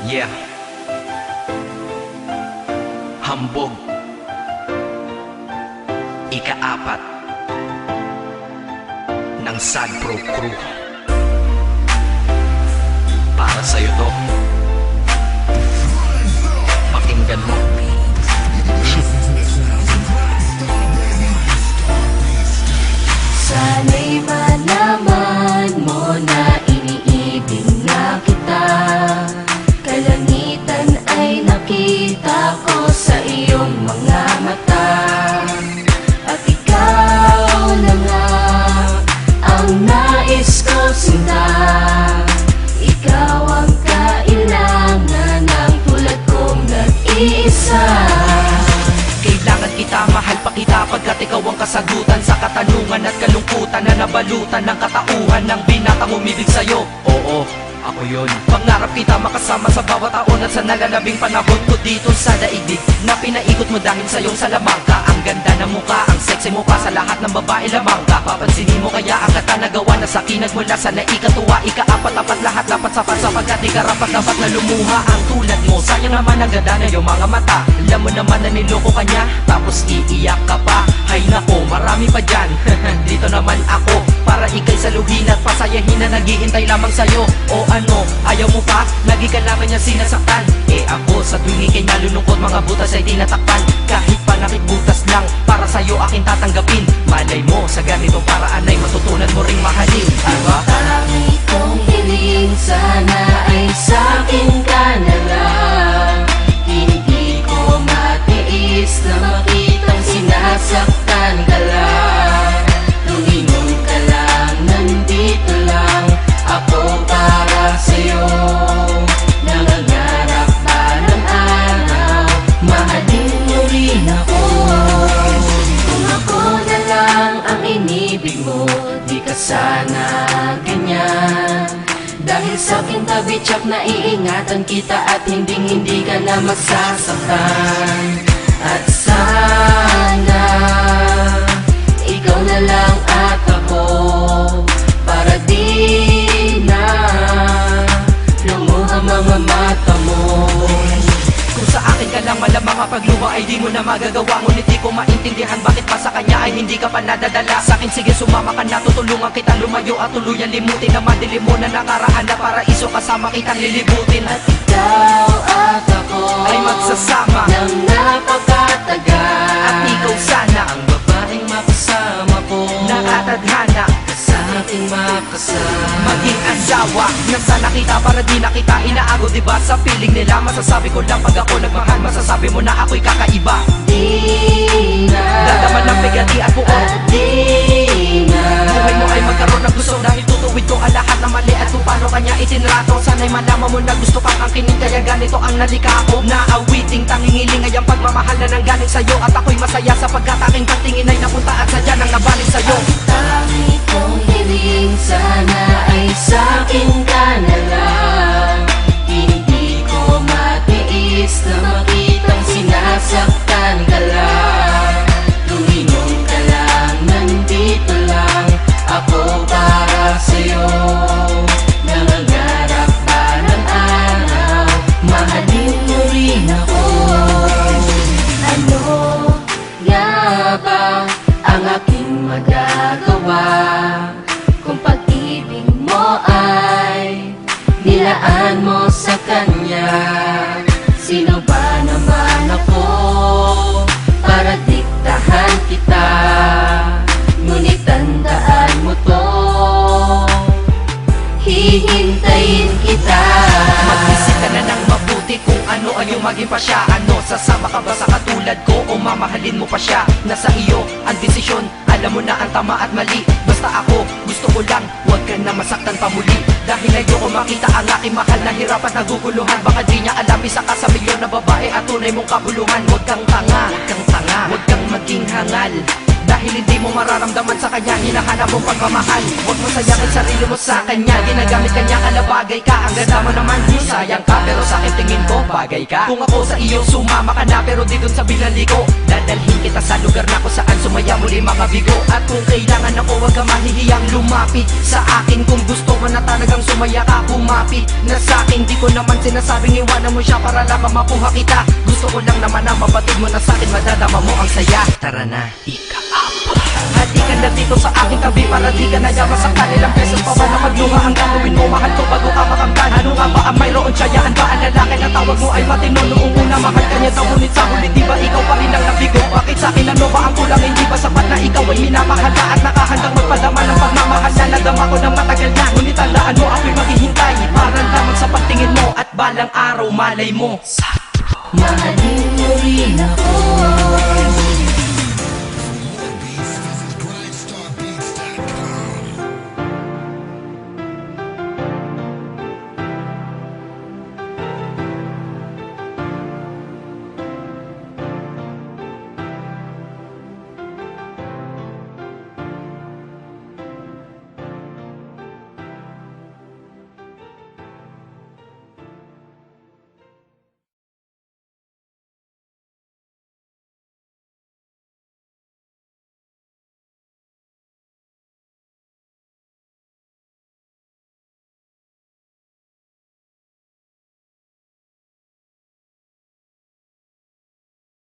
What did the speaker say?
Yeah. Hambog. Ika-4 ng Sad Pro Crew. Para sa'yo to. Pakinggan mo. Sana'y malaman mo na iniibig na kita. Kalangitan ay nakita ko sa iyong mga mata. At ikaw na nga ang nais ko sinta. Ikaw ang kailangan ng tulad kong nag-iisa. Kailangan kita, mahal pa kita pagkat ikaw ang kasagutan sa katanungan at kalungkutan na nabalutan ng katauhan ng binatang umibig sa'yo. Oo, ako yun. Pangarap kita makasama sa bawat taon at sa nalalabing panahon ko dito sa daigdig na pinaikot mo dahil sa iyong salamangka. Ang ganda ng mukha, ang sexy mo pa sa lahat ng babae lamang ka. Papansinin mo kaya ang kata nagawa na sa akin nagmula sa naikatuwa. Ika-4 lahat dapat sapat sapagkat di karapat dapat na lumuha ang tulad mo. Sayang naman ang ganda na iyong mga mata. Alam mo naman na niloko ka niya, tapos iiyak ka pa. Hay nako, marami pa dyan. Dito naman ako para ikay saluhin at pasayahin na naghihintay lamang sa'yo. O ano, ayaw mo pa? Lagi ka naman niya sinasaktan. Eh ako sa tuwing ikay nalulungkot, mga butas ay tinatakpan. Kahit panakit butas lang, para sa'yo aking tatanggapin. Malay mo, sa ganitong paraan ay matutunan mo ring mahalin, diba? Tangi kong hiling, sana ay sa'kin ka na lang. Hindi ko matiis na makitang sinasaktan ka lang. Lumingon ka lang, nandito lang ako para sa'yo. Nangangarap ba ng araw, mahalin mo rin ako. Kung ako na lang ang inibig mo, di ka sana ganyan. Dahil sa aking tabi tsak na iingatan kita at hindi ka na masasaktan. At sana ikaw na lang at ako, para di na lumuha mga mata mo. Kung sa akin ka lang malamang ang pagluha ay di mo na magagawa. Ngunit di ko maintindihan bakit pa sa kanya ay hindi ka pa nadadala. Sa akin sige sumama ka na, tutulungan kita lumayo at tuluyan limutin na madilim mo na nakaraan na paraiso kasama kitang lilibutin. At ikaw at ako ay magsasama ng napakatagal. at ikaw sana ang babaeng makasama ko, nakatadhana sa ating makasama. maging asawa nang sana kita para di na kita inaago, diba? Sa piling nila masasabi ko lang pag ako nagmahal, masasabi mo na ako'y kakaiba. Di na Dadaman ng bigati at buo, at di na buhay mo ay magkaroon ng gusto dahil tutuwid ko ang lahat na mali at kung paano kanya itinrato. Sana'y malaman mo na gusto kang angkinin kaya ganito ang nalika ko. Naawiting tangingiling ay ang pagmamahal na nanggaling sa'yo at ako'y masaya sapagkat aking patingin ay napunta at sadya nang nabalik sa'yo. tangi kong hiling, sana ay sa'kin ka na lang. Hindi ko matiis na makitang sinasaktan ka lang. Lumingon ka lang, nandito lang ako para sa'yo. Nangangarap ba ng araw, mahalin mo rin ako. Ano nga ba ang aking magagawa kung pag-ibig mo ay nilaan mo sa kanya? Sino ba naman ako para diktahan kita? Ngunit tandaan mo to, hihintayin kita. Mag-isip ka na ng mabuti kung ano ang iyong maging pasya. Ano, sasama ka ba sa katulad ko o mamahalin mo pa siya? Nasa iyo ang desisyon, alam mo na ang tama at mali. Basta ako, gusto ko lang, huwag ka na masaktan pa muli. Dahil ayoko makita ang aking mahal na hirap at naguguluhan. Baka di niya alam, isa ka sa milyon na babae at tunay mong kabuluhan. Huwag kang tanga, huwag kang tanga, huwag kang maging hangal. Dahil hindi mo mararamdaman sa kanya, hinahanap mong pagmamahal. Huwag mo sayangin sarili mo sa kanya, ginagamit kanya, alabagay ka. Ang ganda mo naman, sayang ka, pero sa akin tingin ko, bagay bagay ka. Kung ako sa iyo sumama ka na, pero di dun sa binali ko, dadalhin kita sa lugar na kung saan sumaya muli mga bigo. At kung kailangan ako, wag ka mahihiyang lumapit sa akin. Kung gusto mo na talagang sumaya ka, kumapit na sa akin. Di ko naman sinasabing iwanan mo siya para lang mapuha kita. Gusto ko lang naman na mabatid mo na sa akin, madadama mo ang saya. Tara na, ika-apa. Hati ka na dito sa aking tabi para di ka nayaman sa kanilang beses pa ba na magluha. Ang gagawin mo, mahal ko bago ka makamtan. Ano nga ba ang mayroon, tsayahan ba ang lalaki na tawag mo ay matino? Noong una mahal ka niya daw, ngunit sa huli di ba ikaw pa rin ang nabigo? Bakit sa akin ano ba ang kulang? Hindi ba sapat na ikaw ay minamahal na at nakahandang magpadama ng pagmamahal na nadama ko ng matagal na? Ngunit tandaan mo ako'y maghihintay para lamang sa pagtingin mo at balang araw malay mo Mahalin mo rin ako.